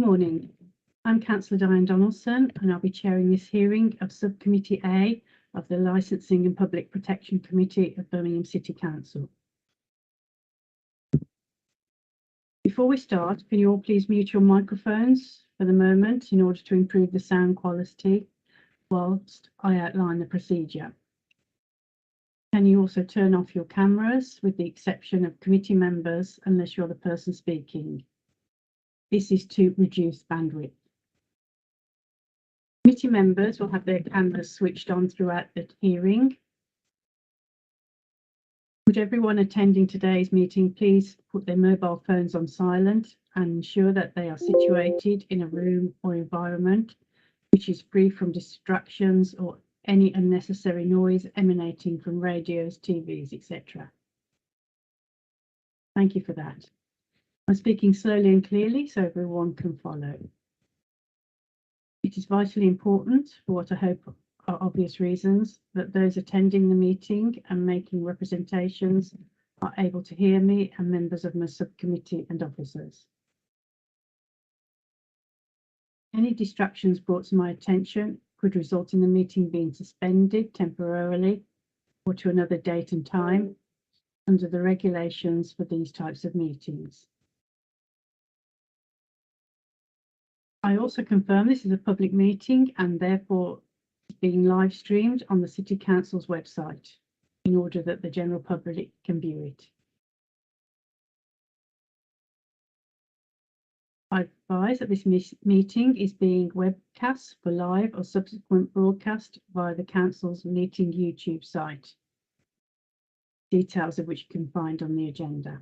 morning. I'm Councillor Diane Donaldson and I'll be chairing this hearing of Subcommittee A of the Licensing and Public Protection Committee of Birmingham City Council. Before we start, can you all please mute your microphones for the moment in order to improve the sound quality whilst I outline the procedure? Can you also turn off your cameras with the exception of committee members unless you're the person speaking? This is to reduce bandwidth. Committee members will have their cameras switched on throughout the hearing. Would everyone attending today's meeting please put their mobile phones on silent and ensure that they are situated in a room or environment which is free from distractions or any unnecessary noise emanating from radios, TVs, etc. Thank you for that. I'm speaking slowly and clearly so everyone can follow. It is vitally important, for what I hope are obvious reasons, that those attending the meeting and making representations are able to hear me and members of my subcommittee and officers. Any distractions brought to my attention could result in the meeting being suspended temporarily or to another date and time under the regulations for these types of meetings. I also confirm this is a public meeting and therefore is being live streamed on the City Council's website in order that the general public can view it. I advise that this meeting is being webcast for live or subsequent broadcast via the Council's meeting YouTube site, details of which you can find on the agenda,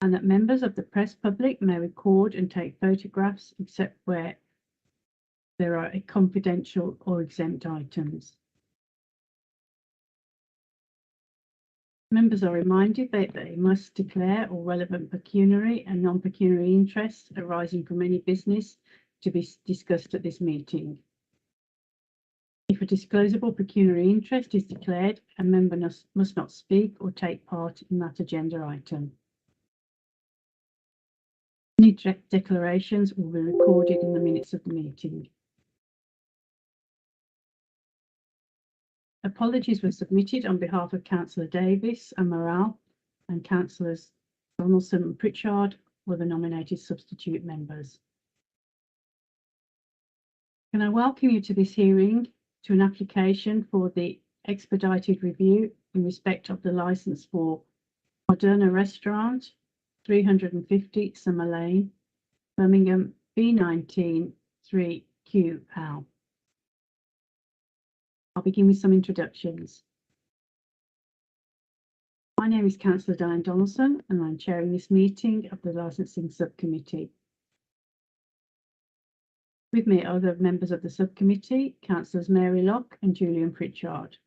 and that members of the press public may record and take photographs except where there are confidential or exempt items. Members are reminded that they must declare all relevant pecuniary and non-pecuniary interests arising from any business to be discussed at this meeting. If a disclosable pecuniary interest is declared, a member must not speak or take part in that agenda item. Any declarations will be recorded in the minutes of the meeting. Apologies were submitted on behalf of Councillor Davis and Morrell, and Councillors Donaldson and Pritchard were the nominated substitute members. Can I welcome you to this hearing to an application for the expedited review in respect of the licence for Moderna Restaurant, 350 Summer Lane, Birmingham, B19 3QL. I'll begin with some introductions. My name is Councillor Diane Donaldson and I'm chairing this meeting of the Licensing Subcommittee. With me are the members of the subcommittee, Councillors Mary Locke and Julian Pritchard.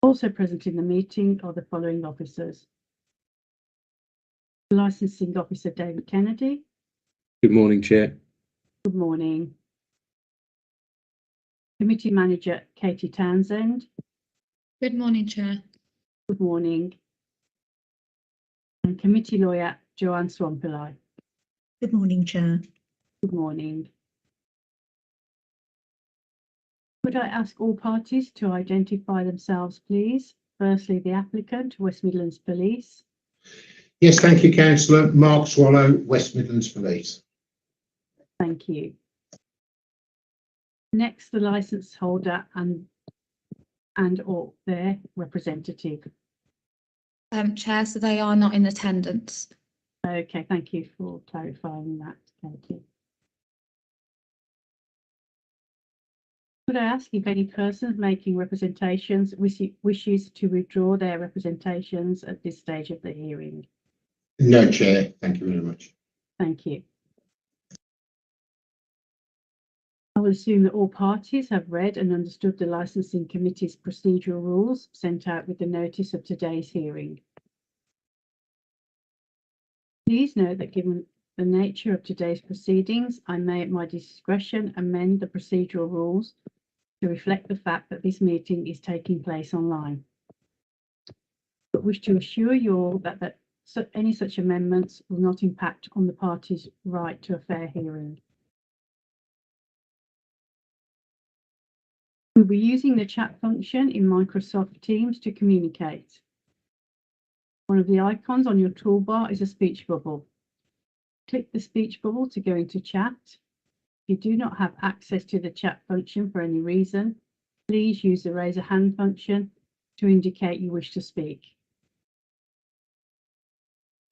Also present in the meeting are the following officers. Licensing Officer David Kennedy. Good morning, Chair. Good morning. Committee Manager Katie Townsend. Good morning, Chair. Good morning. And Committee Lawyer Joanne Swampillai. Good morning, Chair. Good morning. Could I ask all parties to identify themselves, please? Firstly, the applicant, West Midlands Police. Yes, thank you, Councillor. Mark Swallow, West Midlands Police. Thank you. Next, the licence holder and or their representative. Chair, so they are not in attendance. Okay, thank you for clarifying that. Thank you. Could I ask if any person making representations wishes to withdraw their representations at this stage of the hearing? No, Chair. Thank you very much. Thank you. I will assume that all parties have read and understood the Licensing Committee's procedural rules sent out with the notice of today's hearing. Please note that given the nature of today's proceedings, I may at my discretion amend the procedural rules to reflect the fact that this meeting is taking place online. But wish to assure you all that any such amendments will not impact on the party's right to a fair hearing. We'll be using the chat function in Microsoft Teams to communicate. One of the icons on your toolbar is a speech bubble. Click the speech bubble to go into chat. If you do not have access to the chat function for any reason, please use the raise a hand function to indicate you wish to speak.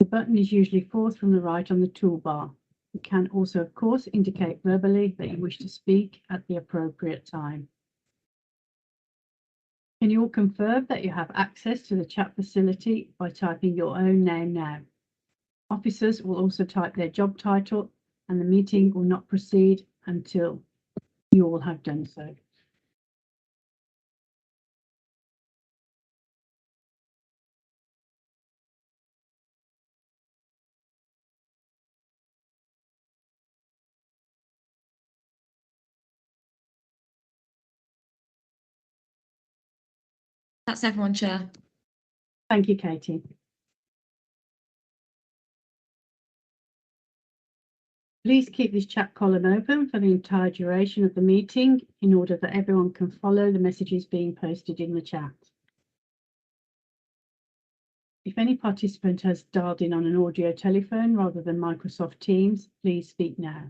The button is usually fourth from the right on the toolbar. You can also, of course, indicate verbally that you wish to speak at the appropriate time. Can you all confirm that you have access to the chat facility by typing your own name now? Officers will also type their job title, and the meeting will not proceed until you all have done so. That's everyone, Chair. Thank you, Katie. Please keep this chat column open for the entire duration of the meeting in order that everyone can follow the messages being posted in the chat. If any participant has dialed in on an audio telephone rather than Microsoft Teams, please speak now.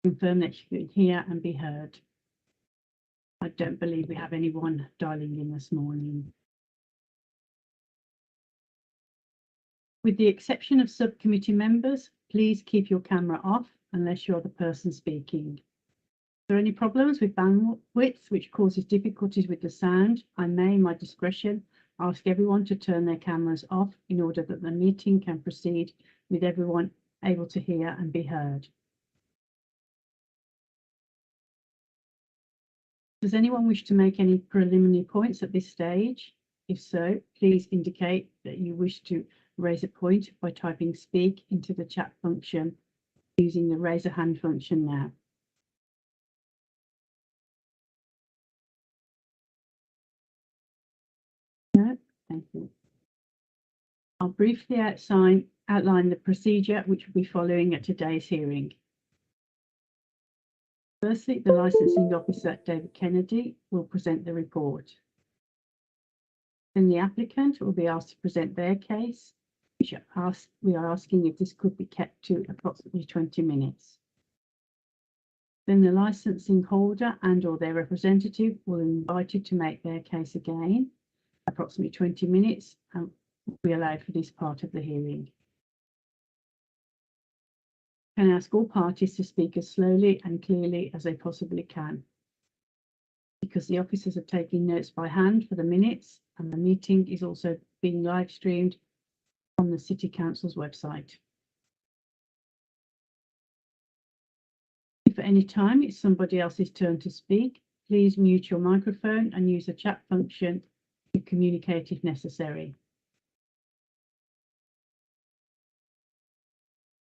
Confirm that you can hear and be heard. I don't believe we have anyone dialing in this morning. With the exception of subcommittee members, please keep your camera off unless you're the person speaking. If there are any problems with bandwidth which causes difficulties with the sound, I may, in my discretion, ask everyone to turn their cameras off in order that the meeting can proceed with everyone able to hear and be heard. Does anyone wish to make any preliminary points at this stage? If so, please indicate that you wish to raise a point by typing speak into the chat function using the raise a hand function now. No, thank you. I'll briefly outline the procedure which will be following at today's hearing. Firstly, the licensing officer, David Kennedy, will present the report. Then the applicant will be asked to present their case, which we are asking if this could be kept to approximately 20 minutes. Then the licensing holder and or their representative will be invited to make their case again, approximately 20 minutes, and will be allowed for this part of the hearing. Can ask all parties to speak as slowly and clearly as they possibly can. Because the officers are taking notes by hand for the minutes, and the meeting is also being live streamed on the City Council's website. If at any time it's somebody else's turn to speak, please mute your microphone and use the chat function to communicate if necessary.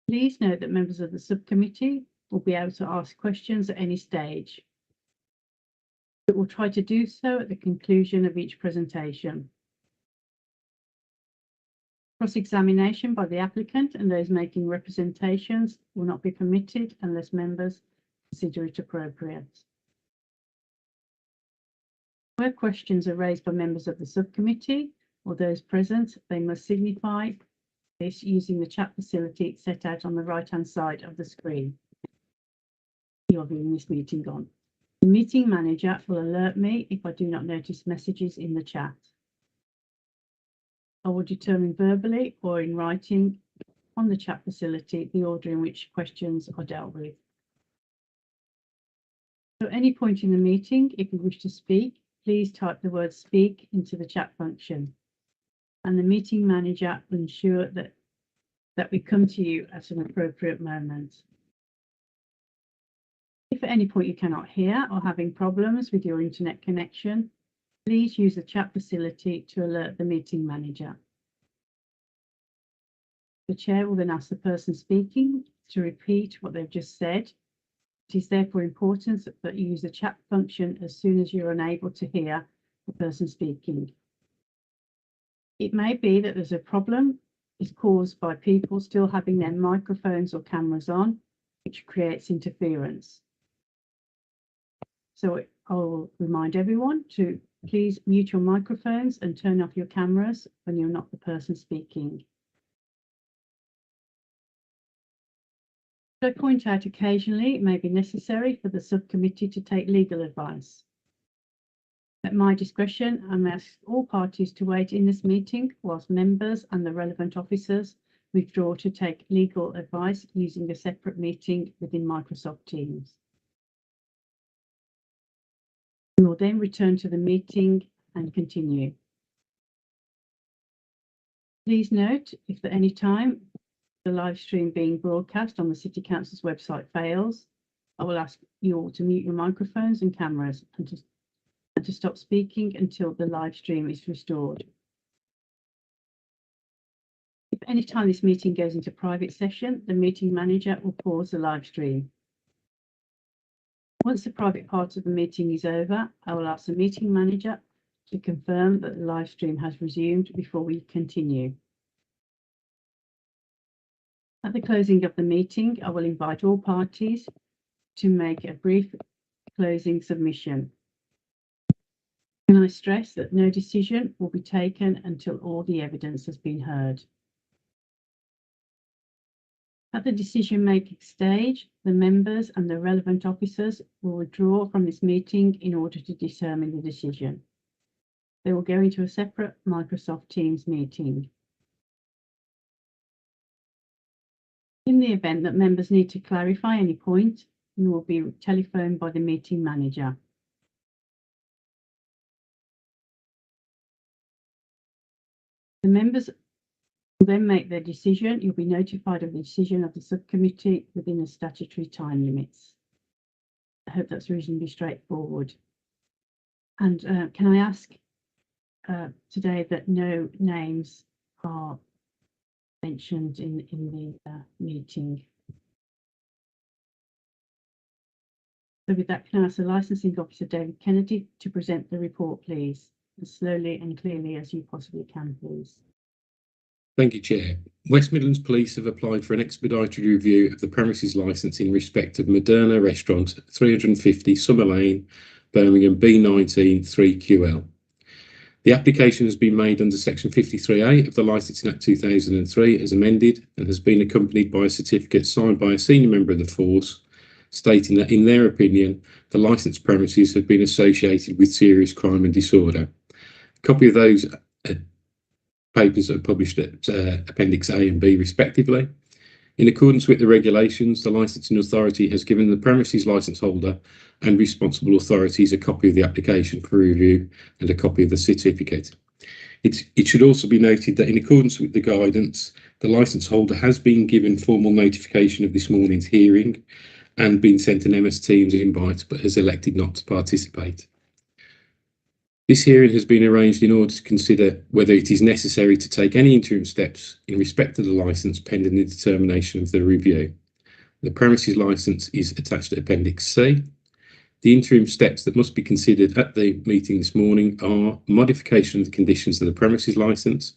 Please note that members of the subcommittee will be able to ask questions at any stage. But we'll try to do so at the conclusion of each presentation. Cross-examination by the applicant and those making representations will not be permitted unless members consider it appropriate. Where questions are raised by members of the subcommittee or those present, they must signify this using the chat facility set out on the right-hand side of the screen you're viewing this meeting on. The meeting manager will alert me if I do not notice messages in the chat. I will determine verbally or in writing on the chat facility the order in which questions are dealt with. So at any point in the meeting, if you wish to speak, please type the word speak into the chat function, and the meeting manager will ensure that we come to you at an appropriate moment. If at any point you cannot hear or having problems with your internet connection, please use the chat facility to alert the meeting manager. The chair will then ask the person speaking to repeat what they've just said. It is therefore important that you use the chat function as soon as you're unable to hear the person speaking. It may be that there's a problem is caused by people still having their microphones or cameras on, which creates interference. So I'll remind everyone to please mute your microphones and turn off your cameras when you're not the person speaking. I point out occasionally it may be necessary for the subcommittee to take legal advice. At my discretion, I may ask all parties to wait in this meeting whilst members and the relevant officers withdraw to take legal advice using a separate meeting within Microsoft Teams. We will then return to the meeting and continue. Please note, if at any time the live stream being broadcast on the City Council's website fails, I will ask you all to mute your microphones and cameras and to stop speaking until the live stream is restored. If any time this meeting goes into private session, the meeting manager will pause the live stream. Once the private part of the meeting is over, I will ask the meeting manager to confirm that the live stream has resumed before we continue. At the closing of the meeting, I will invite all parties to make a brief closing submission. Can I stress that no decision will be taken until all the evidence has been heard? At the decision-making stage, the members and the relevant officers will withdraw from this meeting in order to determine the decision. They will go into a separate Microsoft Teams meeting. In the event that members need to clarify any point, you will be telephoned by the meeting manager. The members will then make their decision. You'll be notified of the decision of the subcommittee within the statutory time limits. I hope that's reasonably straightforward. And can I ask today that no names are mentioned in the meeting? So with that, can I ask the licensing officer, David Kennedy, to present the report, please, as slowly and clearly as you possibly can, please. Thank you, Chair. West Midlands Police have applied for an expedited review of the premises licence in respect of Moderna Restaurant, 350 Summer Lane, Birmingham, B19 3QL. The application has been made under Section 53A of the Licensing Act 2003 as amended and has been accompanied by a certificate signed by a senior member of the force stating that, in their opinion, the licensed premises have been associated with serious crime and disorder. A copy of those papers are published at Appendix A and B respectively. In accordance with the regulations, the licensing authority has given the premises licence holder and responsible authorities a copy of the application for review and a copy of the certificate. It should also be noted that in accordance with the guidance, the licence holder has been given formal notification of this morning's hearing and been sent an MS Teams invite, but has elected not to participate. This hearing has been arranged in order to consider whether it is necessary to take any interim steps in respect of the licence pending the determination of the review. The premises licence is attached to Appendix C. The interim steps that must be considered at the meeting this morning are modification of the conditions of the premises licence,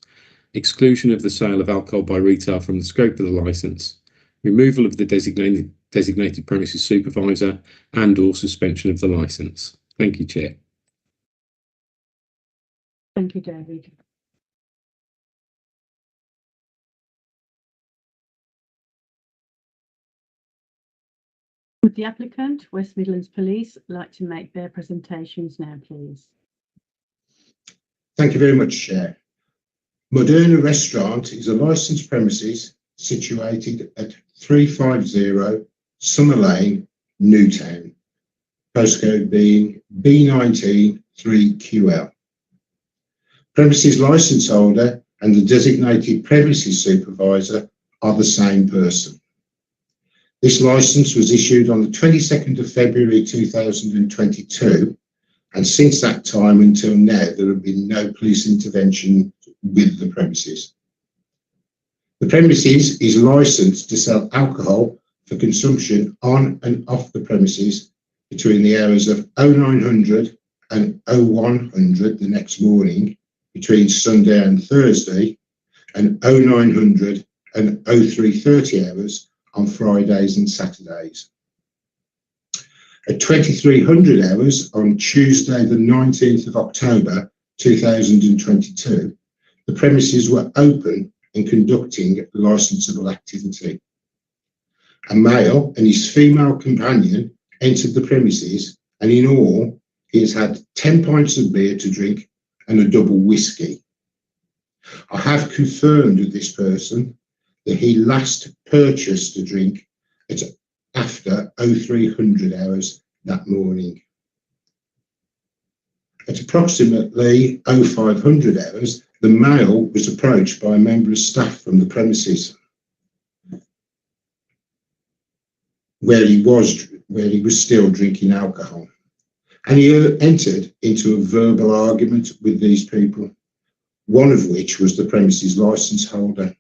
exclusion of the sale of alcohol by retail from the scope of the licence, removal of the designated premises supervisor, and or suspension of the licence. Thank you, Chair. Thank you, David. Would the applicant, West Midlands Police, like to make their presentations now, please? Thank you very much, Chair. Moderna Restaurant is a licensed premises situated at 350 Summer Lane, Newtown, postcode being B19 3QL. Premises licence holder and the designated premises supervisor are the same person. This licence was issued on the 22nd of February 2022, and since that time until now there have been no police intervention with the premises. The premises is licensed to sell alcohol for consumption on and off the premises between the hours of 0900 and 0100 the next morning, between Sunday and Thursday, and 0900 and 0330 hours on Fridays and Saturdays. At 2300 hours on Tuesday the 19th of October 2022, the premises were open and conducting licensable activity. A male and his female companion entered the premises, and in all, he has had 10 pints of beer to drink and a double whiskey. I have confirmed with this person that he last purchased a drink at after 0300 hours that morning. At approximately 0500 hours, the male was approached by a member of staff from the premises where he was still drinking alcohol, and he entered into a verbal argument with these people, one of which was the premises licence holder.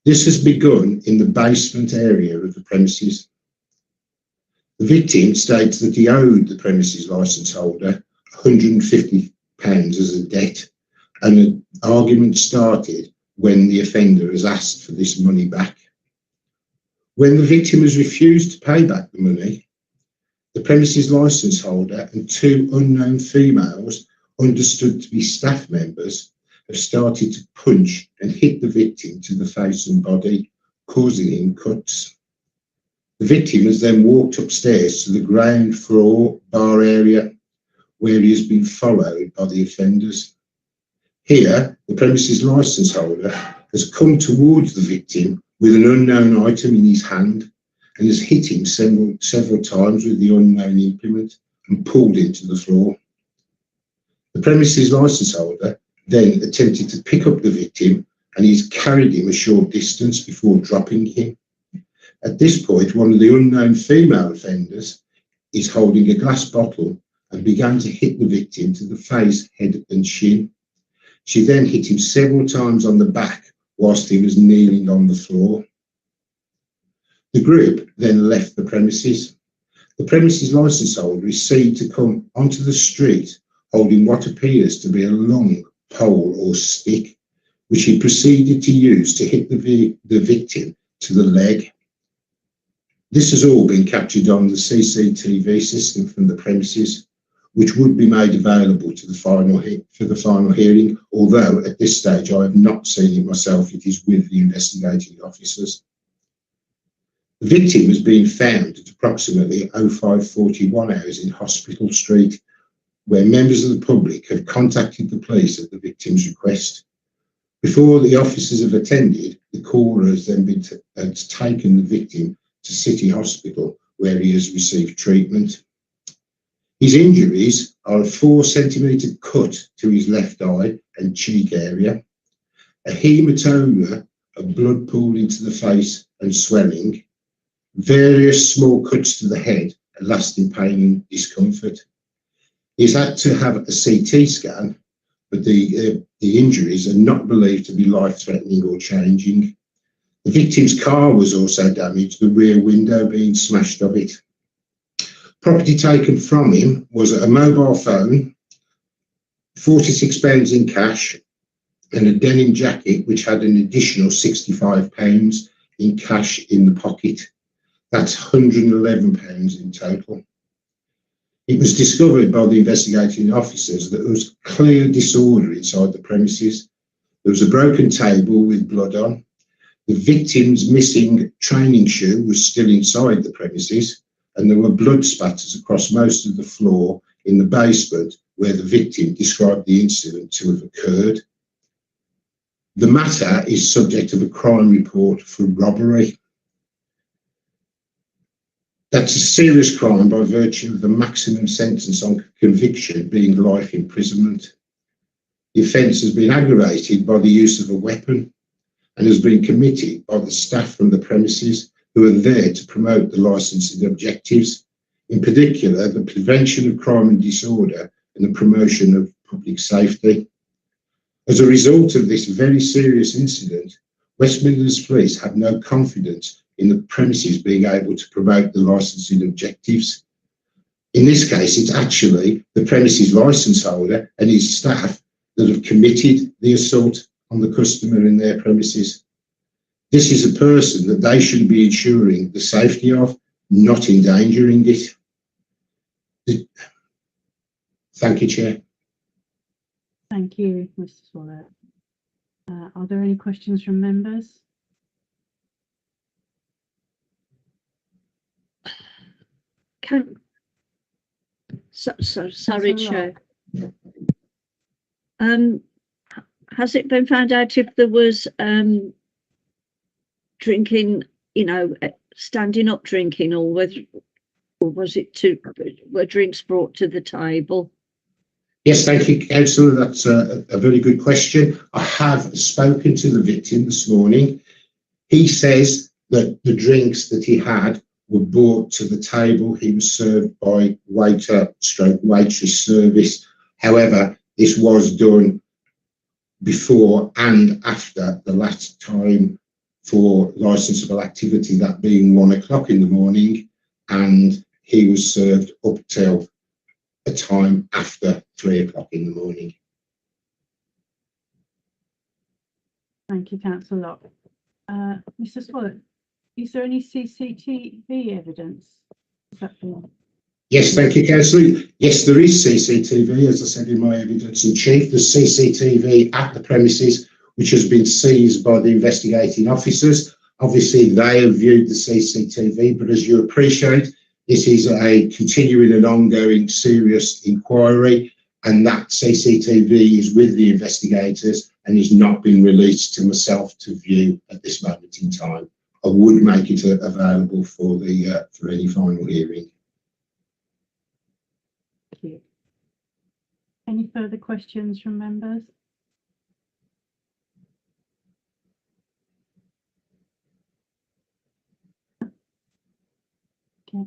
This has begun in the basement area of the premises. The victim states that he owed the premises licence holder £150 as a debt, and an argument started when the offender has asked for this money back. When the victim has refused to pay back the money, the premises licence holder and two unknown females, understood to be staff members, have started to punch and hit the victim to the face and body, causing him cuts. The victim has then walked upstairs to the ground floor bar area, where he has been followed by the offenders. Here, the premises licence holder has come towards the victim with an unknown item in his hand and has hit him several times with the unknown implement and pulled him to the floor. The premises licence holder then attempted to pick up the victim, and he's carried him a short distance before dropping him. At this point, one of the unknown female offenders is holding a glass bottle and began to hit the victim to the face, head and shin. She then hit him several times on the back whilst he was kneeling on the floor. The group then left the premises. The premises licence holder is seen to come onto the street holding what appears to be a long pole or stick, which he proceeded to use to hit the victim to the leg. This has all been captured on the CCTV system from the premises, which would be made available to the final hearing, although at this stage I have not seen it myself. It is with the investigating officers. The victim has been found at approximately 0541 hours in Hospital Street, where members of the public have contacted the police at the victim's request. Before the officers have attended, the caller has then taken the victim to City Hospital, where he has received treatment. His injuries are a 4-centimetre cut to his left eye and cheek area, a hematoma of blood pooled into the face and swelling, various small cuts to the head and lasting pain and discomfort. He's had to have a CT scan, but the injuries are not believed to be life-threatening or changing. The victim's car was also damaged, the rear window being smashed of it. Property taken from him was a mobile phone, £46 in cash, and a denim jacket which had an additional £65 in cash in the pocket. That's £111 in total. It was discovered by the investigating officers that there was clear disorder inside the premises. There was a broken table with blood on. The victim's missing training shoe was still inside the premises, and there were blood spatters across most of the floor in the basement where the victim described the incident to have occurred. The matter is subject of a crime report for robbery. That's a serious crime by virtue of the maximum sentence on conviction being life imprisonment. The offence has been aggravated by the use of a weapon and has been committed by the staff from the premises who are there to promote the licensing objectives, in particular the prevention of crime and disorder and the promotion of public safety. As a result of this very serious incident, West Midlands Police have no confidence in the premises being able to promote the licensing objectives. In this case, it's actually the premises licence holder and his staff that have committed the assault on the customer in their premises. This is a person that they should be ensuring the safety of, not endangering it. Thank you, Chair. Thank you, Mr. Swallow. Are there any questions from members? Sorry, Councillor Chair. Has it been found out if there was drinking, standing up drinking, or was it were drinks brought to the table? Yes, thank you, Councillor. That's a very good question. I have spoken to the victim this morning. He says that the drinks that he had were brought to the table. He was served by waitress service. However, this was done before and after the last time for licensable activity, that being 1 o'clock in the morning, and he was served up till a time after 3 o'clock in the morning. Thank you, Councillor Locke. Mr. Swallow, is there any CCTV evidence? Yes, thank you, Councillor. Yes, there is CCTV, as I said in my evidence in chief. There's CCTV at the premises, which has been seized by the investigating officers. Obviously, they have viewed the CCTV, but as you appreciate, this is a continuing and ongoing serious inquiry, and that CCTV is with the investigators and is not being released to myself to view at this moment in time. I would make it available for any final hearing. Thank you. Any further questions from members? Okay.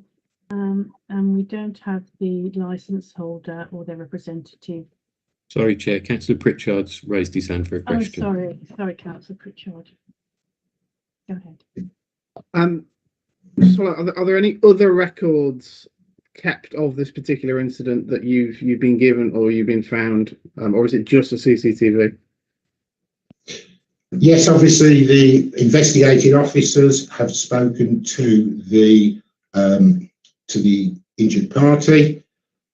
And we don't have the licence holder or their representative. Sorry, Chair. Councillor Pritchard's raised his hand for a question. Oh, sorry, Councillor Pritchard. Go ahead. Mr. Swallow, are there any other records kept of this particular incident that you've been given or you've been found, or is it just a CCTV? Yes, obviously the investigating officers have spoken to the injured party.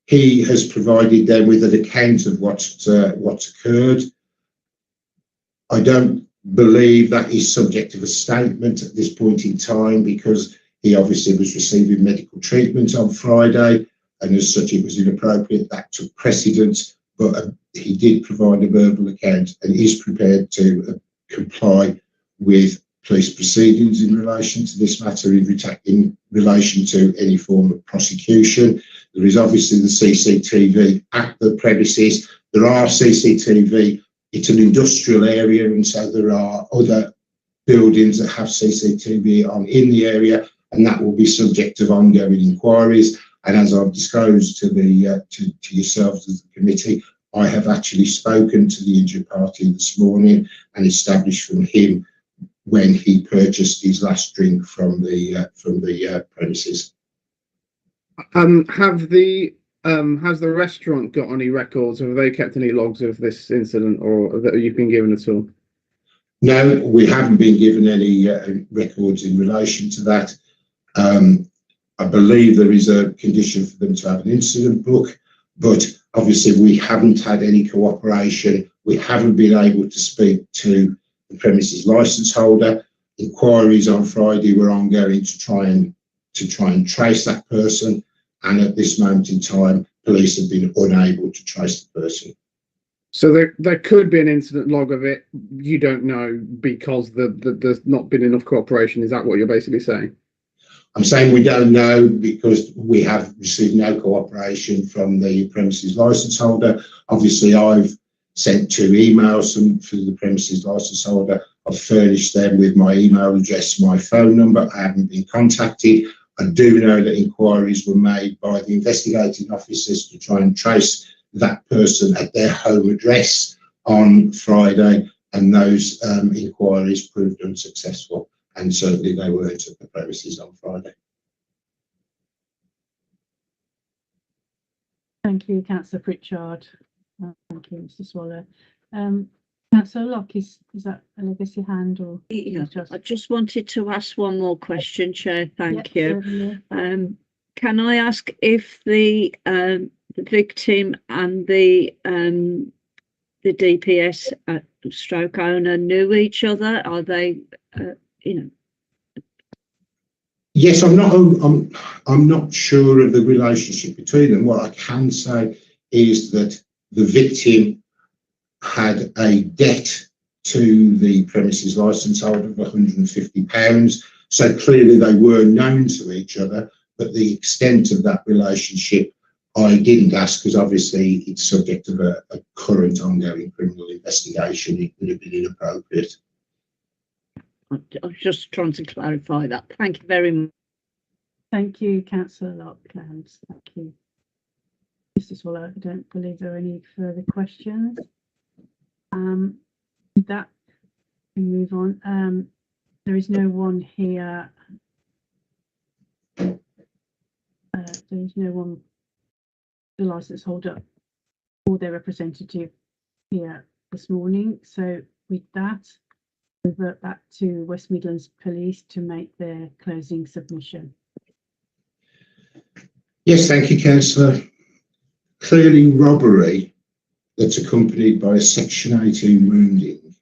He has provided them with an account of what's occurred. I don't believe that is subject of a statement at this point in time, because he obviously was receiving medical treatment on Friday, and as such it was inappropriate. That took precedence, but he did provide a verbal account and is prepared to comply with police proceedings in relation to this matter, in relation to any form of prosecution. There is obviously the CCTV at the premises. There are CCTV. It's an industrial area, and so there are other buildings that have CCTV on in the area, and that will be subject of ongoing inquiries. And as I've disclosed to to yourselves as the committee, I have actually spoken to the injured party this morning and established from him when he purchased his last drink from the premises. Has the restaurant got any records? Have they kept any logs of this incident, or that you've been given at all? No, we haven't been given any records in relation to that. I believe there is a condition for them to have an incident book, but obviously we haven't had any cooperation. We haven't been able to speak to the premises licence holder. Inquiries on Friday were ongoing to try and trace that person, and at this moment in time, police have been unable to trace the person. So there could be an incident log of it. You don't know because there's not been enough cooperation. Is that what you're basically saying? I'm saying we don't know because we have received no cooperation from the premises licence holder. Obviously, I've sent 2 emails to the premises licence holder. I've furnished them with my email address, my phone number. I haven't been contacted. I do know that inquiries were made by the investigating officers to try and trace that person at their home address on Friday, and those inquiries proved unsuccessful, and certainly they weren't at the premises on Friday. Thank you, Councillor Pritchard. Thank you, Mr. Swallow. Councillor Locke, is that a legacy hand or? Yeah, I just wanted to ask one more question, Chair. Thank you. Certainly. Can I ask if the victim and the DPS stroke owner knew each other? Are they, Yes, I'm not sure of the relationship between them. What I can say is that the victim had a debt to the premises licence holder of £150. So clearly they were known to each other, but the extent of that relationship I didn't ask, because obviously it's subject of a current ongoing criminal investigation. It would have been inappropriate. I was just trying to clarify that. Thank you very much. Thank you, Councillor Locke. Thank you. Mr. Swallow, I don't believe there are any further questions. With that, we move on. There is no one here. There is no one, the licence holder or their representative here this morning. So with that, revert back to West Midlands Police to make their closing submission. Yes, thank you, Councillor. Clearly, robbery that's accompanied by a Section 18 wounding,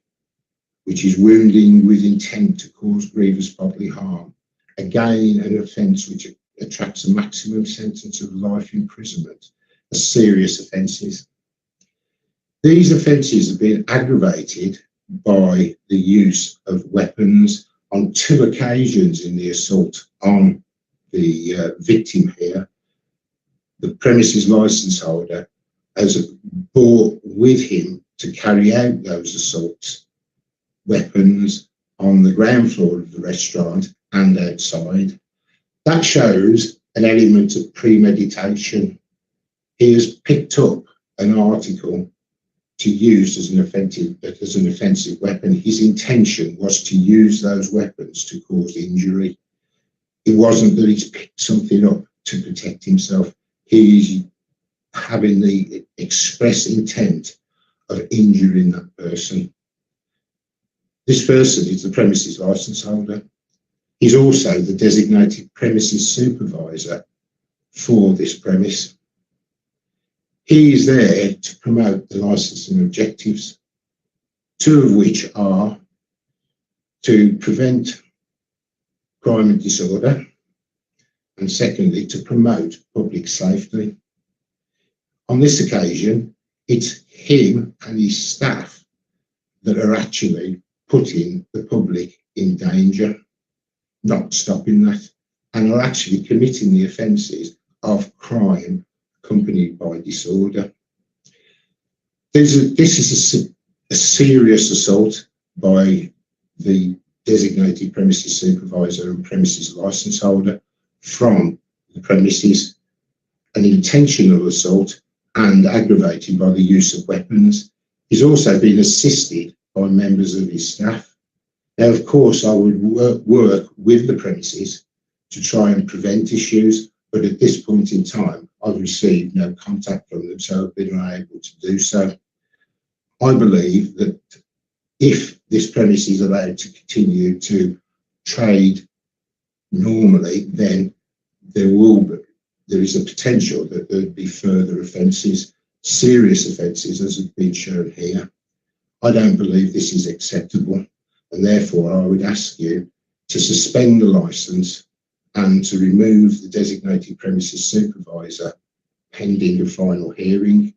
which is wounding with intent to cause grievous bodily harm, again an offence which attracts a maximum sentence of life imprisonment, are serious offences. These offences have been aggravated by the use of weapons on 2 occasions in the assault on the victim here. The premises licence holder has brought with him to carry out those assaults weapons on the ground floor of the restaurant and outside. That shows an element of premeditation. He has picked up an article to use as an offensive weapon. His intention was to use those weapons to cause injury. It wasn't that he's picked something up to protect himself. He's having the express intent of injuring that person. This person is the premises licence holder. He's also the designated premises supervisor for this premise. He is there to promote the licensing objectives, 2 of which are to prevent crime and disorder, and secondly, to promote public safety. On this occasion, it's him and his staff that are actually putting the public in danger, not stopping that, and are actually committing the offences of crime accompanied by disorder. This is a serious assault by the designated premises supervisor and premises licence holder from the premises, an intentional assault and aggravated by the use of weapons. He's also been assisted by members of his staff. Now, of course, I would work with the premises to try and prevent issues, but at this point in time, I've received no contact from them, so I've been unable to do so. I believe that if this premise is allowed to continue to trade normally, then there is a potential that there would be further offences, serious offences, as has been shown here. I don't believe this is acceptable, and therefore I would ask you to suspend the licence and to remove the designated premises supervisor pending a final hearing.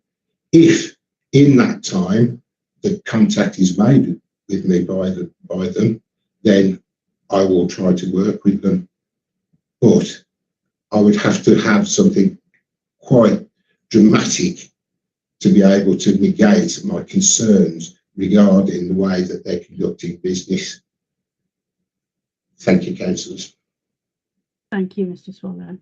If in that time the contact is made with me by them, then I will try to work with them. But I would have to have something quite dramatic to be able to negate my concerns regarding the way that they're conducting business. Thank you, councillors. Thank you, Mr. Swallow.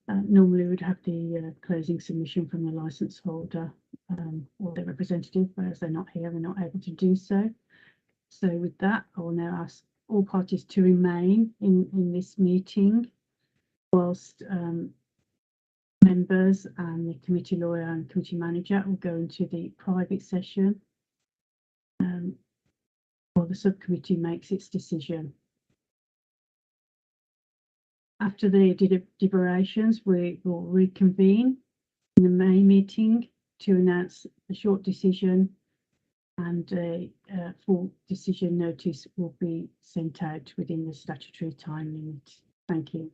Normally we'd have the closing submission from the licence holder or their representative, but as they're not here, they're not able to do so. So with that, I will now ask all parties to remain in this meeting whilst members and the committee lawyer and committee manager will go into the private session. the subcommittee makes its decision. After the deliberations, we will reconvene in the May meeting to announce a short decision, and a full decision notice will be sent out within the statutory time limit. Thank you.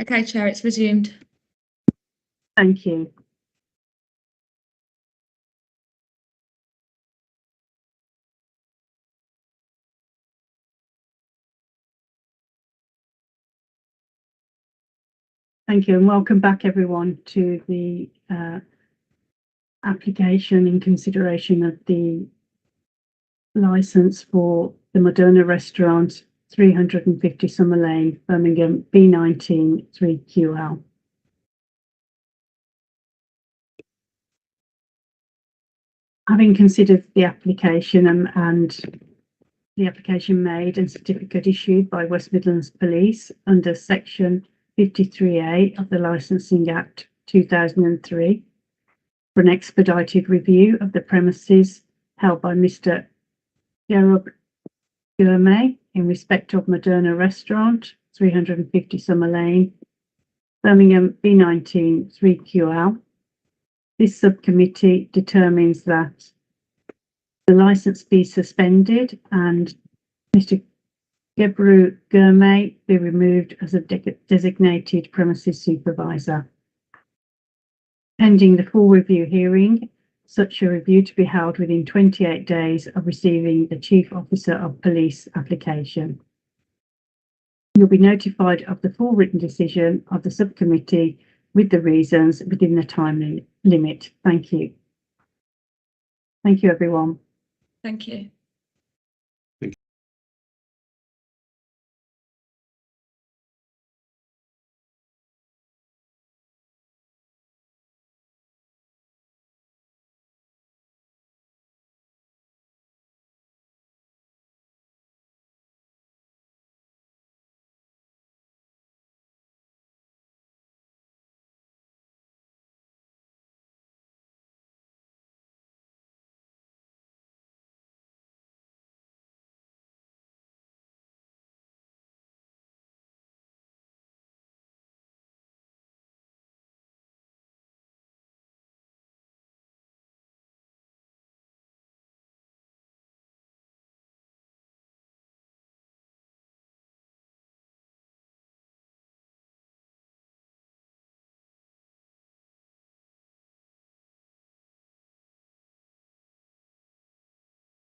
Okay, Chair, it's resumed. Thank you. Thank you and welcome back everyone to the application in consideration of the licence for the Moderna restaurant, 350 Summer Lane, Birmingham, B19 3QL. Having considered the application and the application made and certificate issued by West Midlands Police under section 53A of the Licensing Act 2003 for an expedited review of the premises held by Mr. Gerard Gourmet in respect of Moderna Restaurant, 350 Summer Lane, Birmingham, B19 3QL. This subcommittee determines that the licence be suspended and Mr. Gebru Gourmet be removed as a designated premises supervisor. Pending the full review hearing, such a review to be held within 28 days of receiving the Chief Officer of Police application. You'll be notified of the full written decision of the subcommittee with the reasons within the time limit. Thank you. Thank you, everyone. Thank you.